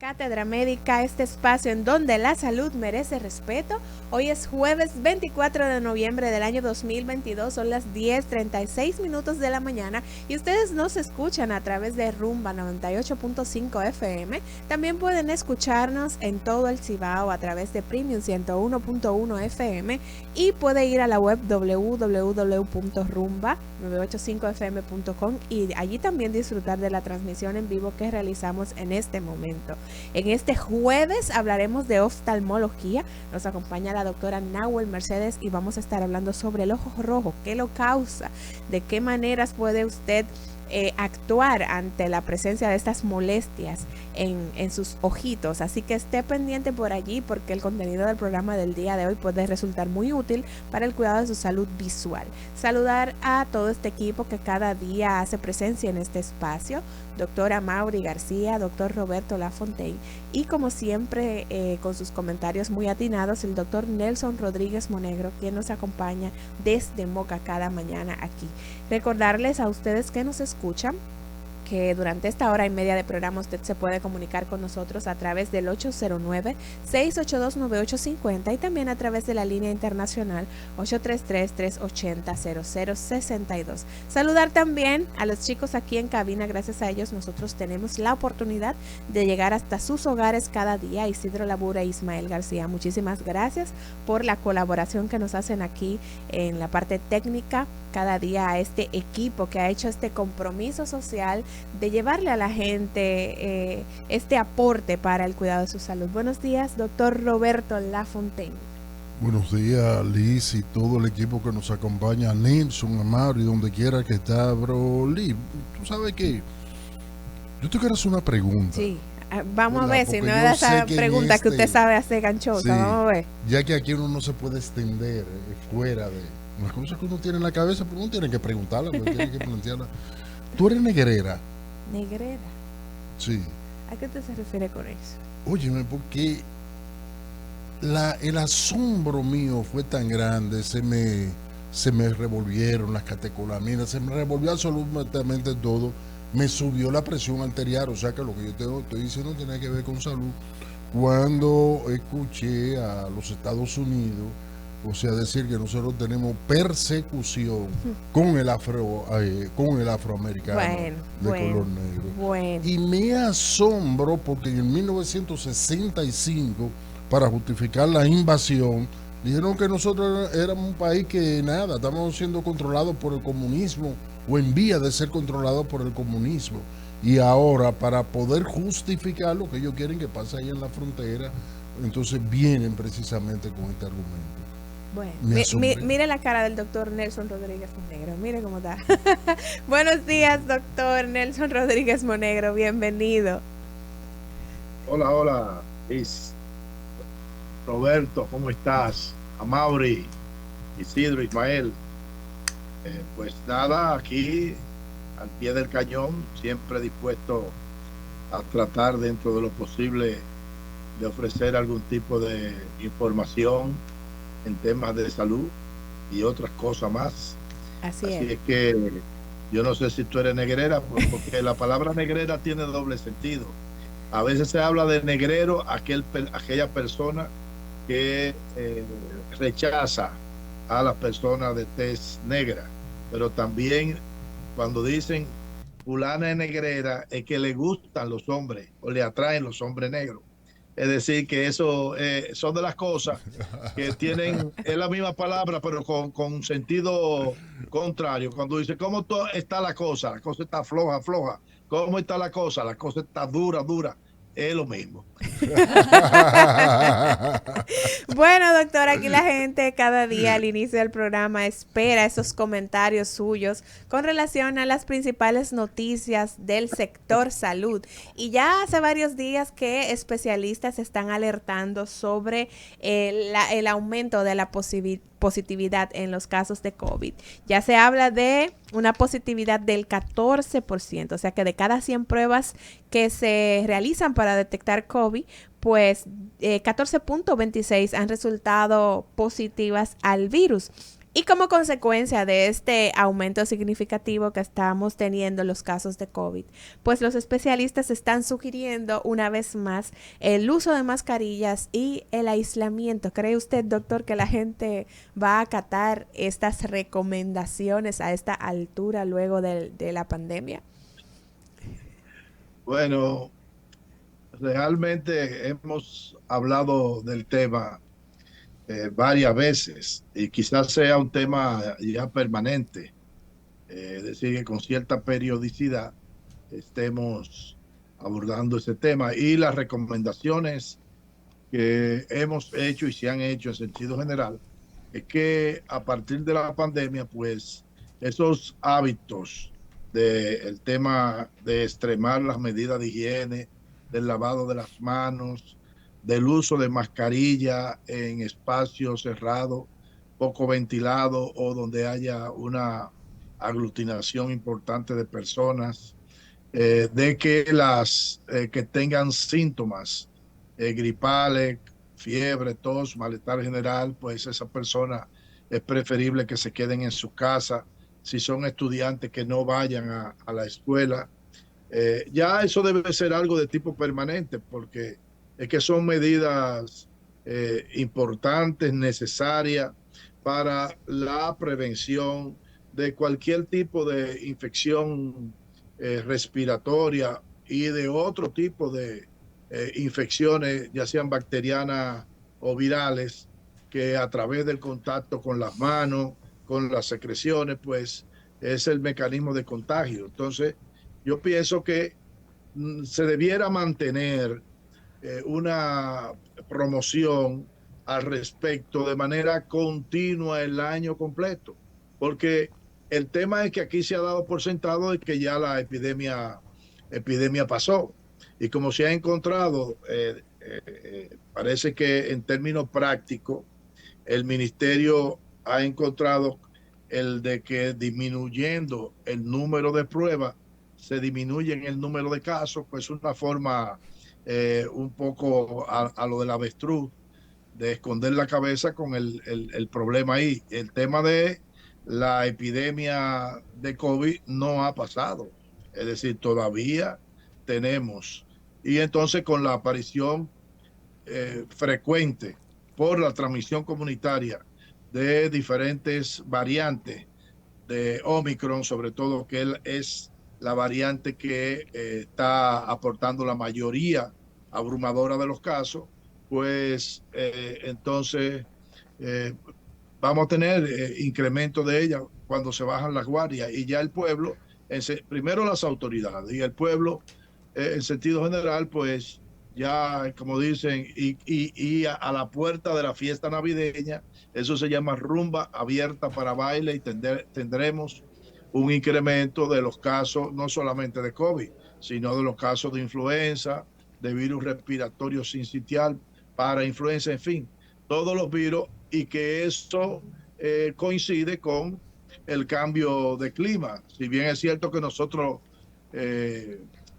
Cátedra Médica, este espacio en donde la salud merece respeto. Hoy es jueves 24 de noviembre del año 2022, son las 10:36 de la mañana y ustedes nos escuchan a través de Rumba 98.5 FM. También pueden escucharnos en todo el Cibao a través de Premium 101.1 FM y puede ir a la web www.rumba985fm.com y allí también disfrutar de la transmisión en vivo que realizamos en este momento. En este jueves hablaremos de oftalmología. Nos acompaña la doctora Nahuel Mercedes y vamos a estar hablando sobre el ojo rojo, qué lo causa, de qué maneras puede usted actuar ante la presencia de estas molestias en sus ojitos. Así que esté pendiente por allí porque el contenido del programa del día de hoy puede resultar muy útil para el cuidado de su salud visual. Saludar a todo este equipo que cada día hace presencia en este espacio: doctora Mauri García, doctor Roberto Lafontaine y como siempre con sus comentarios muy atinados, el doctor Nelson Rodríguez Monegro, quien nos acompaña desde Moca cada mañana aquí. Recordarles a ustedes que nos escuchan que durante esta hora y media de programa usted se puede comunicar con nosotros a través del 809-682-9850 y también a través de la línea internacional 833-380-0062. Saludar también a los chicos aquí en cabina. Gracias a ellos nosotros tenemos la oportunidad de llegar hasta sus hogares cada día. Isidro Labura e Ismael García, muchísimas gracias por la colaboración que nos hacen aquí en la parte técnica cada día a este equipo que ha hecho este compromiso social de llevarle a la gente este aporte para el cuidado de su salud. Buenos días, doctor Roberto Lafontaine. Buenos días, Liz, y todo el equipo que nos acompaña, Nelson, Amaro y donde quiera que está, bro. Liz, tú sabes que yo te quiero hacer una pregunta. Sí, vamos a ver si no es esa pregunta que usted sabe hacer ganchosa. Sí, vamos a ver. Ya que aquí uno no se puede extender fuera de las cosas que uno tiene en la cabeza, pero uno tiene que preguntarla, uno tiene que plantearla. ¿Tú eres negrera? ¿Negrera? Sí. ¿A qué usted se refiere con eso? Óyeme, porque el asombro mío fue tan grande, se me revolvieron las catecolaminas, se me revolvió absolutamente todo, me subió la presión arterial, o sea que lo que yo estoy diciendo tiene que ver con salud. Cuando escuché a los Estados Unidos, o sea, decir que nosotros tenemos persecución con el afroamericano color negro. Bueno. Y me asombro porque en 1965, para justificar la invasión, dijeron que nosotros éramos un país que nada, estábamos siendo controlados por el comunismo o en vía de ser controlados por el comunismo. Y ahora, para poder justificar lo que ellos quieren que pase ahí en la frontera, entonces vienen precisamente con este argumento. Bueno, mire la cara del doctor Nelson Rodríguez Monegro, mire cómo está. Buenos días, doctor Nelson Rodríguez Monegro, bienvenido. Hola, Liz. Roberto, ¿cómo estás? A Mauri, Isidro, Ismael. Pues nada, aquí al pie del cañón, siempre dispuesto a tratar dentro de lo posible de ofrecer algún tipo de información en temas de salud y otras cosas más. Así es que yo no sé si tú eres negrera, porque la palabra negrera tiene doble sentido. A veces se habla de negrero aquella persona que rechaza a las personas de tez negra, pero también cuando dicen fulana es negrera es que le gustan los hombres o le atraen los hombres negros. Es decir, que eso son de las cosas que tienen, es la misma palabra, pero con sentido contrario. Cuando dice, ¿cómo está la cosa? La cosa está floja. ¿Cómo está la cosa? La cosa está dura. Es lo mismo. Bueno, doctor, aquí la gente cada día al inicio del programa espera esos comentarios suyos con relación a las principales noticias del sector salud. Y ya hace varios días que especialistas están alertando sobre el aumento de la positividad en los casos de COVID. Ya se habla de una positividad del 14%, o sea que de cada 100 pruebas que se realizan para detectar COVID, pues 14.26 han resultado positivas al virus. Y como consecuencia de este aumento significativo que estamos teniendo en los casos de COVID, pues los especialistas están sugiriendo una vez más el uso de mascarillas y el aislamiento. ¿Cree usted, doctor, que la gente va a acatar estas recomendaciones a esta altura luego de la pandemia? Bueno, realmente hemos hablado del tema varias veces y quizás sea un tema ya permanente, es decir, que con cierta periodicidad estemos abordando ese tema y las recomendaciones que hemos hecho y se han hecho en sentido general es que a partir de la pandemia, pues esos hábitos del tema de extremar las medidas de higiene, del lavado de las manos, del uso de mascarilla en espacios cerrados, poco ventilados o donde haya una aglutinación importante de personas, de que las que tengan síntomas gripales, fiebre, tos, malestar general, pues esa persona es preferible que se queden en su casa. Si son estudiantes, que no vayan a la escuela. Ya eso debe ser algo de tipo permanente, porque es que son medidas importantes, necesarias para la prevención de cualquier tipo de infección respiratoria y de otro tipo de infecciones, ya sean bacterianas o virales, que a través del contacto con las manos, con las secreciones, pues es el mecanismo de contagio. Entonces, yo pienso que se debiera mantener una promoción al respecto de manera continua el año completo, porque el tema es que aquí se ha dado por sentado de que ya la epidemia pasó, y como se ha encontrado, parece que en términos prácticos, el ministerio ha encontrado el de que disminuyendo el número de pruebas, se disminuye el número de casos, pues una forma un poco a lo del avestruz, de esconder la cabeza con el problema ahí. El tema de la epidemia de COVID no ha pasado, es decir, todavía tenemos. Y entonces con la aparición frecuente por la transmisión comunitaria de diferentes variantes de Omicron, sobre todo que es la variante que está aportando la mayoría abrumadora de los casos, pues entonces eh, vamos a tener incremento de ella cuando se bajan las guardias, y ya el pueblo, primero las autoridades y el pueblo en sentido general, pues ya, como dicen, y a la puerta de la fiesta navideña, eso se llama rumba abierta para baile, y tendremos un incremento de los casos, no solamente de COVID, sino de los casos de influenza, de virus respiratorio sincitial, para influenza, en fin, todos los virus, y que esto coincide con el cambio de clima. Si bien es cierto que nosotros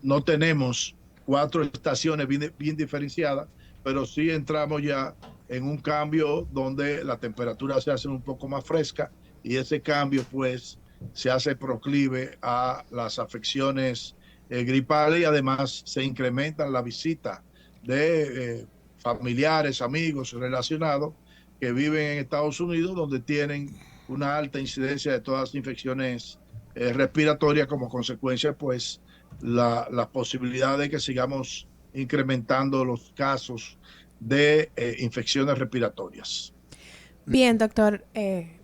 no tenemos 4 estaciones bien diferenciadas, pero sí entramos ya en un cambio donde la temperatura se hace un poco más fresca, y ese cambio pues se hace proclive a las afecciones gripales, y además se incrementan la visita de familiares, amigos relacionados que viven en Estados Unidos, donde tienen una alta incidencia de todas las infecciones respiratorias, como consecuencia pues la posibilidad de que sigamos incrementando los casos de infecciones respiratorias. Bien, doctor.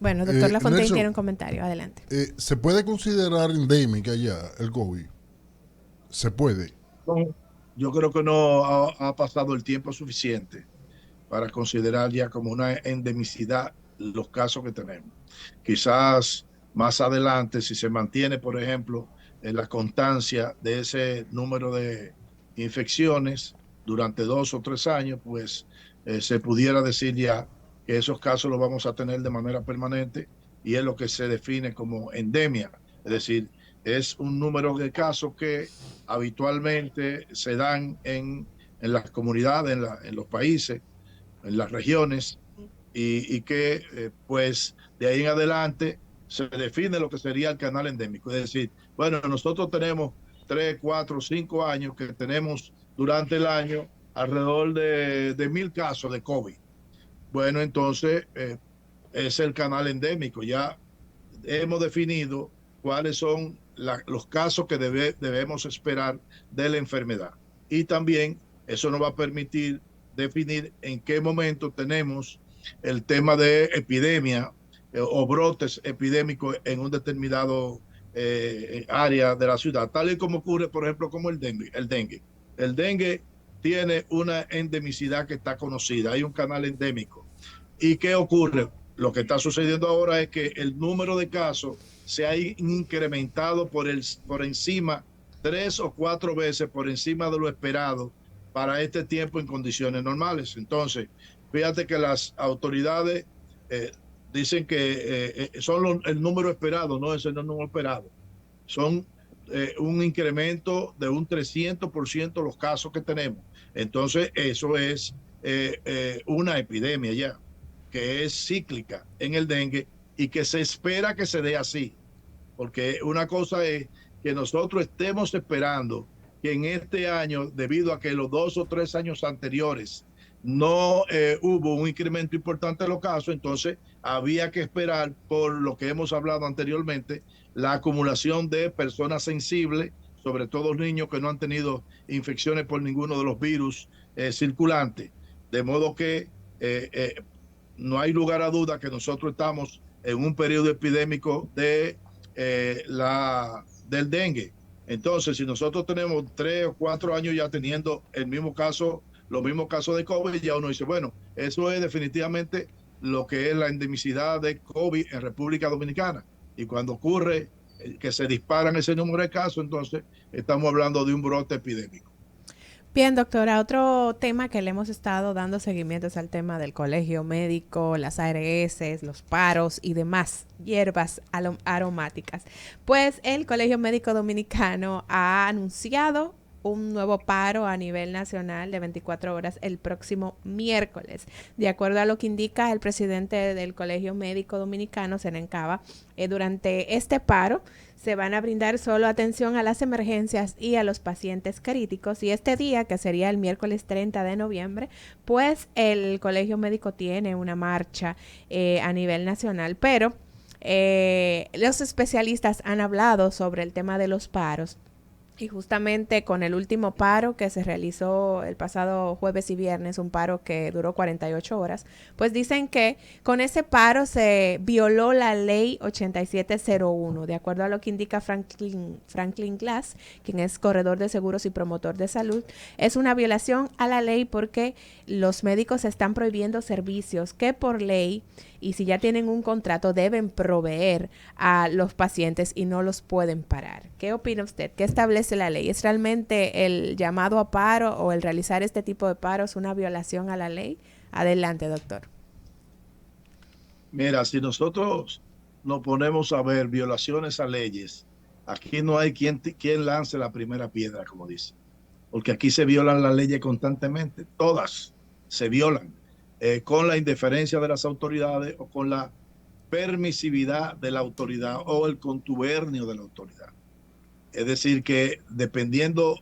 Bueno, doctor Lafontaine Nelson, tiene un comentario. Adelante. ¿Se puede considerar endémica ya el COVID? ¿Se puede? No, yo creo que no ha pasado el tiempo suficiente para considerar ya como una endemicidad los casos que tenemos. Quizás más adelante, si se mantiene, por ejemplo, en la constancia de ese número de infecciones durante 2 o 3 años, pues se pudiera decir ya que esos casos los vamos a tener de manera permanente, y es lo que se define como endemia. Es decir, es un número de casos que habitualmente se dan en las comunidades, en los países, en las regiones, y que pues de ahí en adelante se define lo que sería el canal endémico. Es decir, bueno, nosotros tenemos 3, 4, 5 años que tenemos durante el año alrededor de 1000 casos de COVID. Bueno, entonces es el canal endémico. Ya hemos definido cuáles son los casos que debemos esperar de la enfermedad. Y también eso nos va a permitir definir en qué momento tenemos el tema de epidemia o brotes epidémicos en un determinado área de la ciudad, tal y como ocurre, por ejemplo, como el dengue. El dengue tiene una endemicidad que está conocida, hay un canal endémico. ¿Y qué ocurre? Lo que está sucediendo ahora es que el número de casos se ha incrementado por encima 3 o 4 veces por encima de lo esperado para este tiempo en condiciones normales. Entonces, fíjate que las autoridades dicen que son el número esperado, no es el número esperado. Son un incremento de un 300% los casos que tenemos. Entonces, eso es una epidemia ya, que es cíclica en el dengue y que se espera que se dé así. Porque una cosa es que nosotros estemos esperando que en este año, debido a que los 2 o 3 años anteriores no hubo un incremento importante de los casos, entonces había que esperar, por lo que hemos hablado anteriormente, la acumulación de personas sensibles, sobre todo niños que no han tenido infecciones por ninguno de los virus circulantes. De modo que no hay lugar a duda que nosotros estamos en un periodo epidémico del dengue. Entonces, si nosotros tenemos 3 o 4 años ya teniendo el mismo caso, los mismos casos de COVID, ya uno dice, bueno, eso es definitivamente lo que es la endemicidad de COVID en República Dominicana. Y cuando ocurre que se disparan ese número de casos, entonces estamos hablando de un brote epidémico. Bien, doctora, otro tema que le hemos estado dando seguimiento es al tema del colegio médico, las ARS, los paros y demás hierbas aromáticas. Pues el Colegio Médico Dominicano ha anunciado un nuevo paro a nivel nacional de 24 horas el próximo miércoles. De acuerdo a lo que indica el presidente del Colegio Médico Dominicano, Senen Cava, durante este paro se van a brindar solo atención a las emergencias y a los pacientes críticos, y este día, que sería el miércoles 30 de noviembre, pues el Colegio Médico tiene una marcha a nivel nacional, pero los especialistas han hablado sobre el tema de los paros. Y justamente con el último paro que se realizó el pasado jueves y viernes, un paro que duró 48 horas, pues dicen que con ese paro se violó la ley 8701, de acuerdo a lo que indica Franklin Glass, quien es corredor de seguros y promotor de salud. Es una violación a la ley porque los médicos están prohibiendo servicios que por ley, y si ya tienen un contrato, deben proveer a los pacientes y no los pueden parar. ¿Qué opina usted? ¿Qué establece la ley? ¿Es realmente el llamado a paro o el realizar este tipo de paros una violación a la ley? Adelante, doctor. Mira, si nosotros nos ponemos a ver violaciones a leyes, aquí no hay quien lance la primera piedra, como dice. Porque aquí se violan las leyes constantemente. Todas se violan. Con la indiferencia de las autoridades o con la permisividad de la autoridad o el contubernio de la autoridad. Es decir, que dependiendo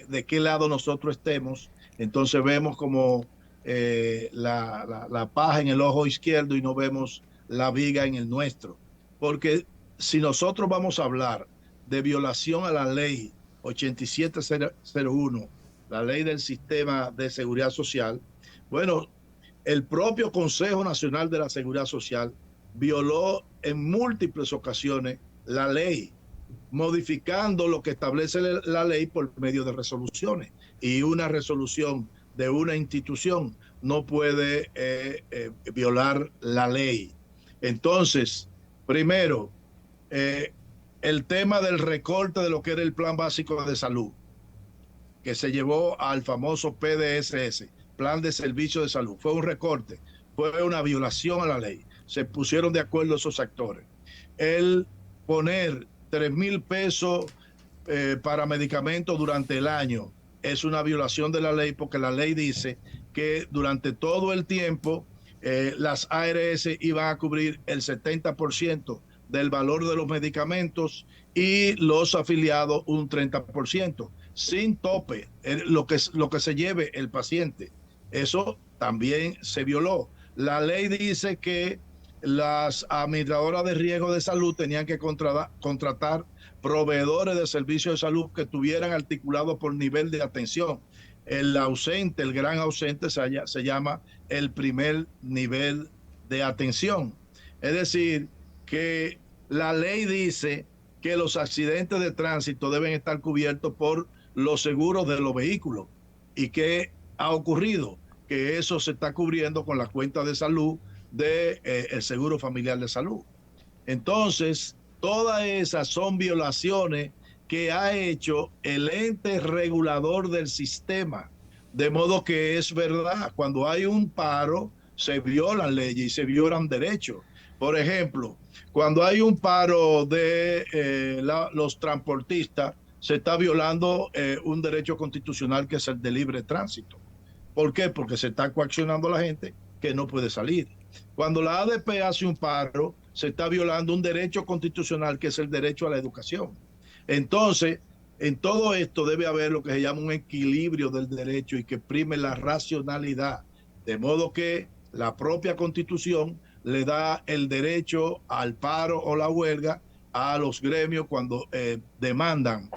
de qué lado nosotros estemos, entonces vemos como la paja en el ojo izquierdo y no vemos la viga en el nuestro. Porque si nosotros vamos a hablar de violación a la ley 8701, la ley del sistema de seguridad social, bueno, el propio Consejo Nacional de la Seguridad Social violó en múltiples ocasiones la ley, modificando lo que establece la ley por medio de resoluciones. Y una resolución de una institución no puede violar la ley. Entonces, primero, el tema del recorte de lo que era el Plan Básico de Salud, que se llevó al famoso PDSS, Plan de Servicio de Salud. Fue un recorte, fue una violación a la ley. Se pusieron de acuerdo esos actores. El poner 3,000 pesos para medicamentos durante el año es una violación de la ley, porque la ley dice que durante todo el tiempo las ARS iban a cubrir el 70% del valor de los medicamentos y los afiliados un 30%, sin tope, lo que se lleve el paciente. Eso también se violó. La ley dice que las administradoras de riesgo de salud tenían que contratar proveedores de servicios de salud que estuvieran articulados por nivel de atención. El ausente, el gran ausente, se llama el primer nivel de atención. Es decir, que la ley dice que los accidentes de tránsito deben estar cubiertos por los seguros de los vehículos. ¿Y qué ha ocurrido? Que eso se está cubriendo con la cuenta de salud del Seguro Familiar de Salud. Entonces, todas esas son violaciones que ha hecho el ente regulador del sistema. De modo que es verdad, cuando hay un paro, se violan leyes y se violan derechos. Por ejemplo, cuando hay un paro de los transportistas, se está violando un derecho constitucional que es el de libre tránsito. ¿Por qué? Porque se está coaccionando a la gente que no puede salir. Cuando la ADP hace un paro, se está violando un derecho constitucional que es el derecho a la educación. Entonces, en todo esto debe haber lo que se llama un equilibrio del derecho y que prime la racionalidad, de modo que la propia Constitución le da el derecho al paro o la huelga a los gremios cuando demandan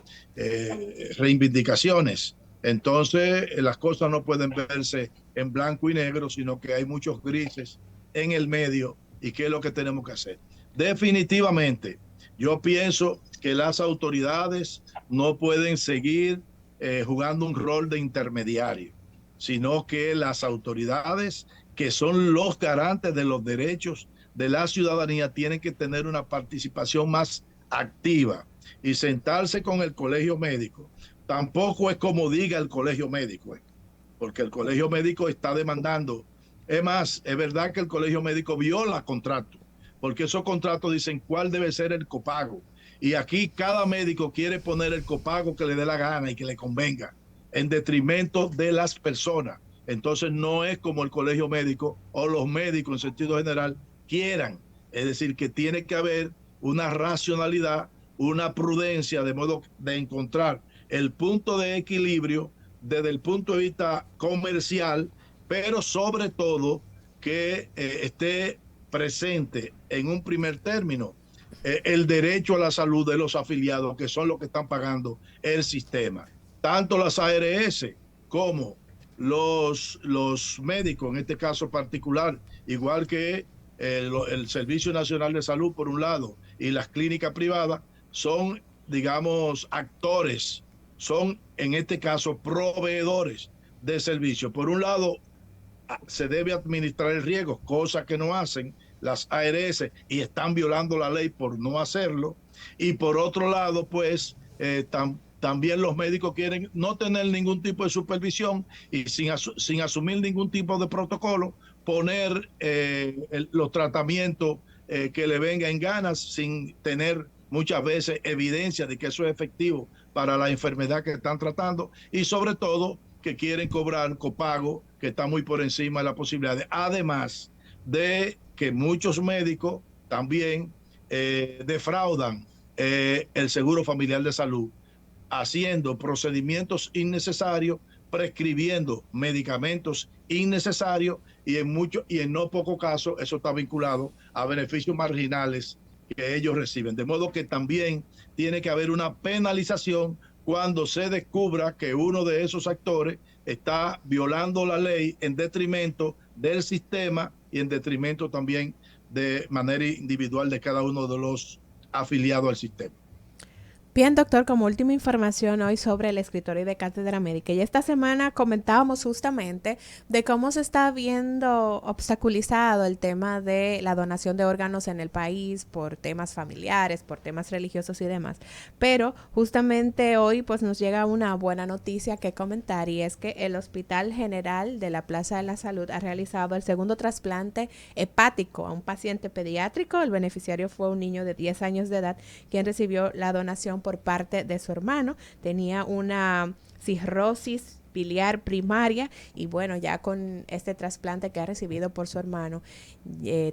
reivindicaciones. Entonces, las cosas no pueden verse en blanco y negro, sino que hay muchos grises en el medio. ¿Y qué es lo que tenemos que hacer? Definitivamente, yo pienso que las autoridades no pueden seguir jugando un rol de intermediario, sino que las autoridades, que son los garantes de los derechos de la ciudadanía, tienen que tener una participación más activa y sentarse con el colegio médico. Tampoco es como diga el colegio médico, porque el colegio médico está demandando. Es más, es verdad que el colegio médico viola contratos, porque esos contratos dicen cuál debe ser el copago. Y aquí cada médico quiere poner el copago que le dé la gana y que le convenga, en detrimento de las personas. Entonces no es como el colegio médico o los médicos en sentido general quieran. Es decir, que tiene que haber una racionalidad, una prudencia, de modo de encontrar el punto de equilibrio desde el punto de vista comercial, pero sobre todo que esté presente en un primer término el derecho a la salud de los afiliados, que son los que están pagando el sistema. Tanto las ARS como los médicos, en este caso particular, igual que el Servicio Nacional de Salud, por un lado, y las clínicas privadas, son, digamos, actores, son, en este caso, proveedores de servicios. Por un lado, se debe administrar el riesgo, cosa que no hacen las ARS y están violando la ley por no hacerlo. Y por otro lado, pues, también los médicos quieren no tener ningún tipo de supervisión y sin asumir ningún tipo de protocolo, poner los tratamientos que le venga en ganas sin tener muchas veces evidencia de que eso es efectivo para la enfermedad que están tratando, y sobre todo que quieren cobrar copago que está muy por encima de la posibilidad. Además de que muchos médicos también defraudan el Seguro Familiar de Salud, haciendo procedimientos innecesarios, prescribiendo medicamentos innecesarios y en no poco caso eso está vinculado a beneficios marginales que ellos reciben. De modo que también tiene que haber una penalización cuando se descubra que uno de esos actores está violando la ley en detrimento del sistema y en detrimento también de manera individual de cada uno de los afiliados al sistema. Bien, doctor, como última información hoy sobre el escritorio de Cátedra Médica. Y esta semana comentábamos justamente de cómo se está viendo obstaculizado el tema de la donación de órganos en el país por temas familiares, por temas religiosos y demás. Pero justamente hoy pues nos llega una buena noticia que comentar, y es que el Hospital General de la Plaza de la Salud ha realizado el segundo trasplante hepático a un paciente pediátrico. El beneficiario fue un niño de 10 años de edad quien recibió la donación transplantación por parte de su hermano. Tenía una cirrosis biliar primaria y bueno, ya con este trasplante que ha recibido por su hermano,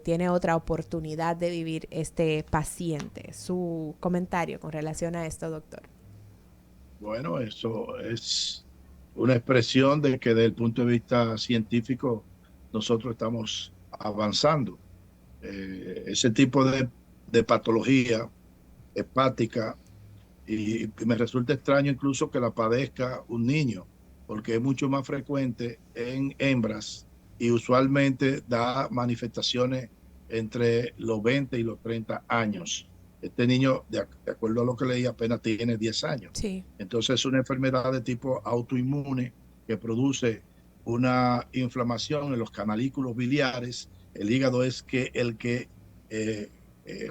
tiene otra oportunidad de vivir este paciente. Su comentario con relación a esto, doctor. Bueno, eso es una expresión de que desde el punto de vista científico nosotros estamos avanzando. Ese tipo de patología hepática, y me resulta extraño incluso que la padezca un niño, porque es mucho más frecuente en hembras y usualmente da manifestaciones entre los 20 y los 30 años. Este niño, de acuerdo a lo que leí, apenas tiene 10 años. Sí. Entonces es una enfermedad de tipo autoinmune que produce una inflamación en los canalículos biliares. El hígado es el que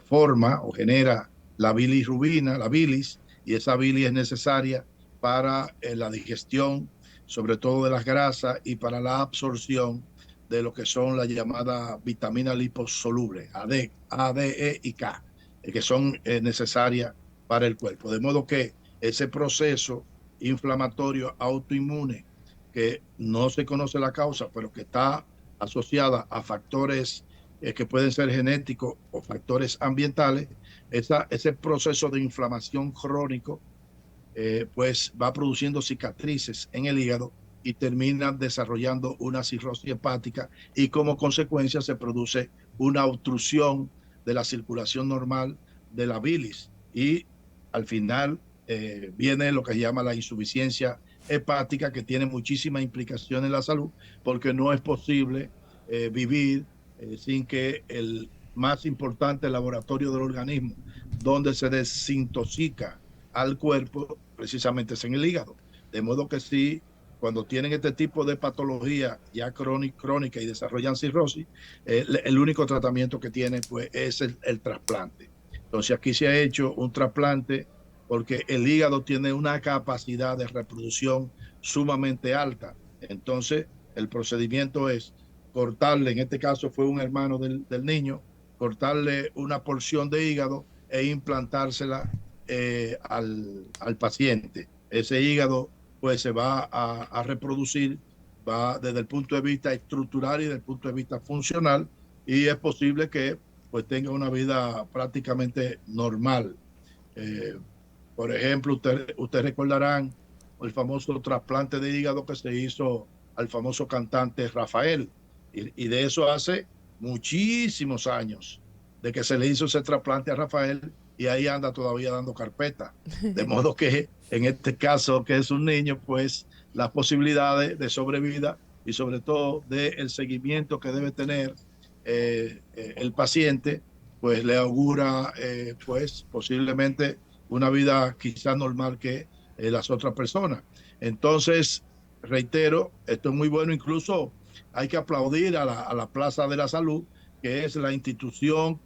forma o genera la bilirrubina, la bilis, y esa bilis es necesaria para la digestión, sobre todo de las grasas, y para la absorción de lo que son las llamadas vitaminas liposolubles, A, D, E y K, que son necesarias para el cuerpo. De modo que ese proceso inflamatorio autoinmune, que no se conoce la causa, pero que está asociada a factores que pueden ser genéticos o factores ambientales, ese proceso de inflamación crónico pues va produciendo cicatrices en el hígado y termina desarrollando una cirrosis hepática, y como consecuencia se produce una obstrucción de la circulación normal de la bilis, y al final viene lo que se llama la insuficiencia hepática, que tiene muchísimas implicaciones en la salud, porque no es posible vivir sin que el más importante laboratorio del organismo, donde se desintoxica al cuerpo, precisamente es en el hígado. De modo que sí, cuando tienen este tipo de patología ya crónica y desarrollan cirrosis, el único tratamiento que tienen pues es el trasplante. Entonces aquí se ha hecho un trasplante porque el hígado tiene una capacidad de reproducción sumamente alta. Entonces el procedimiento es cortarle, en este caso fue un hermano del niño, cortarle una porción de hígado e implantársela al paciente. Ese hígado pues se va a reproducir, va desde el punto de vista estructural y desde el punto de vista funcional, y es posible que pues tenga una vida prácticamente normal. Eh, por ejemplo, ustedes recordarán el famoso trasplante de hígado que se hizo al famoso cantante Rafael, y de eso hace muchísimos años, de que se le hizo ese trasplante a Rafael, y ahí anda todavía dando carpeta. De modo que en este caso, que es un niño, pues las posibilidades de sobrevida y sobre todo del seguimiento que debe tener el paciente, pues le augura pues posiblemente una vida quizás normal que las otras personas. Entonces, reitero, esto es muy bueno. Incluso hay que aplaudir a la Plaza de la Salud, que es la institución,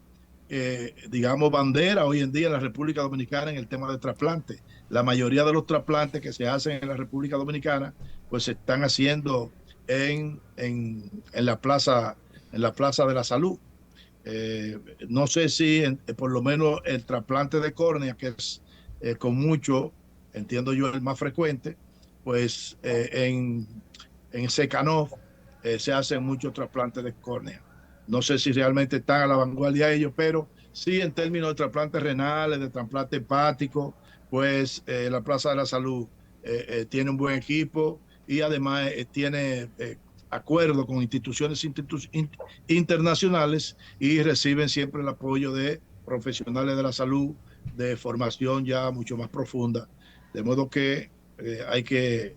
digamos, bandera hoy en día en la República Dominicana en el tema de trasplante. La mayoría de los trasplantes que se hacen en la República Dominicana pues se están haciendo en la plaza de la Salud. No sé si por lo menos el trasplante de córnea, que es con mucho, entiendo yo, el más frecuente, pues en Secanov se hacen muchos trasplantes de córnea. No sé si realmente están a la vanguardia ellos, pero sí en términos de trasplantes renales, de trasplante hepático, pues la Plaza de la Salud tiene un buen equipo, y además tiene acuerdo con instituciones internacionales, y reciben siempre el apoyo de profesionales de la salud de formación ya mucho más profunda. De modo que hay que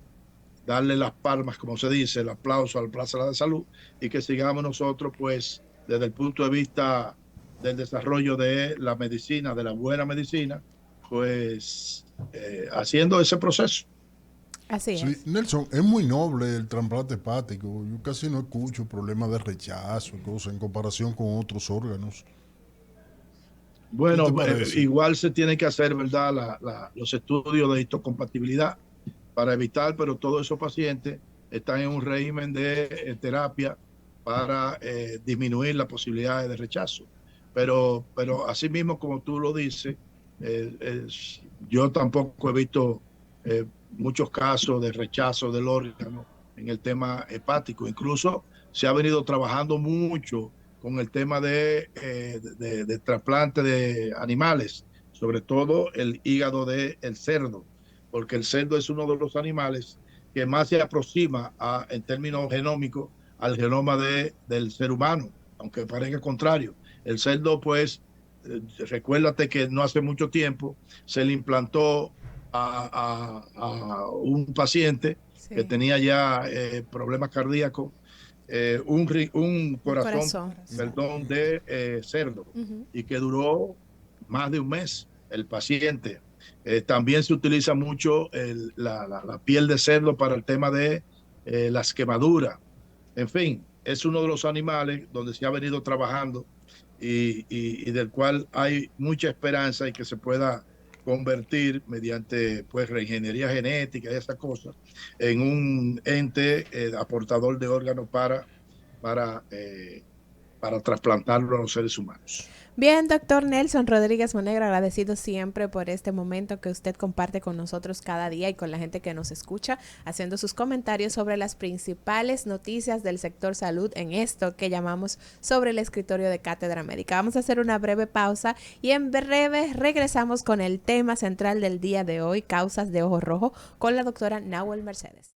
darle las palmas, como se dice, el aplauso al Plaza de la Salud, y que sigamos nosotros, pues, desde el punto de vista del desarrollo de la medicina, de la buena medicina, pues, haciendo ese proceso. Así Sí, es. Nelson, es muy noble el trasplante hepático. Yo casi no escucho problemas de rechazo y cosas en comparación con otros órganos. ¿Qué te Bueno, parece? igual se tiene que hacer, ¿verdad?, los estudios de histocompatibilidad para evitar, pero todos esos pacientes están en un régimen de terapia para disminuir las posibilidades de rechazo. Pero asimismo, como tú lo dices, Yo tampoco he visto muchos casos de rechazo del órgano en el tema hepático. Incluso se ha venido trabajando mucho con el tema de trasplante de animales, sobre todo el hígado del cerdo, porque el cerdo es uno de los animales que más se aproxima en términos genómicos al genoma del ser humano, aunque parezca contrario. El cerdo, pues, recuérdate que no hace mucho tiempo se le implantó a un paciente que Sí. tenía ya problemas cardíacos, un corazón, Corazón. perdón, de cerdo, Ujú. y que duró más de un mes el paciente. También se utiliza mucho la piel de cerdo para el tema de las quemaduras. En fin, es uno de los animales donde se ha venido trabajando y del cual hay mucha esperanza y que se pueda convertir mediante pues reingeniería genética y esas cosas en un ente aportador de órganos para, eh, para trasplantarlo a los seres humanos. Bien, doctor Nelson Rodríguez Monegro, agradecido siempre por este momento que usted comparte con nosotros cada día y con la gente que nos escucha, haciendo sus comentarios sobre las principales noticias del sector salud en esto que llamamos sobre el escritorio de Cátedra Médica. Vamos a hacer una breve pausa y en breve regresamos con el tema central del día de hoy, causas de ojo rojo, con la doctora Nahuel Mercedes.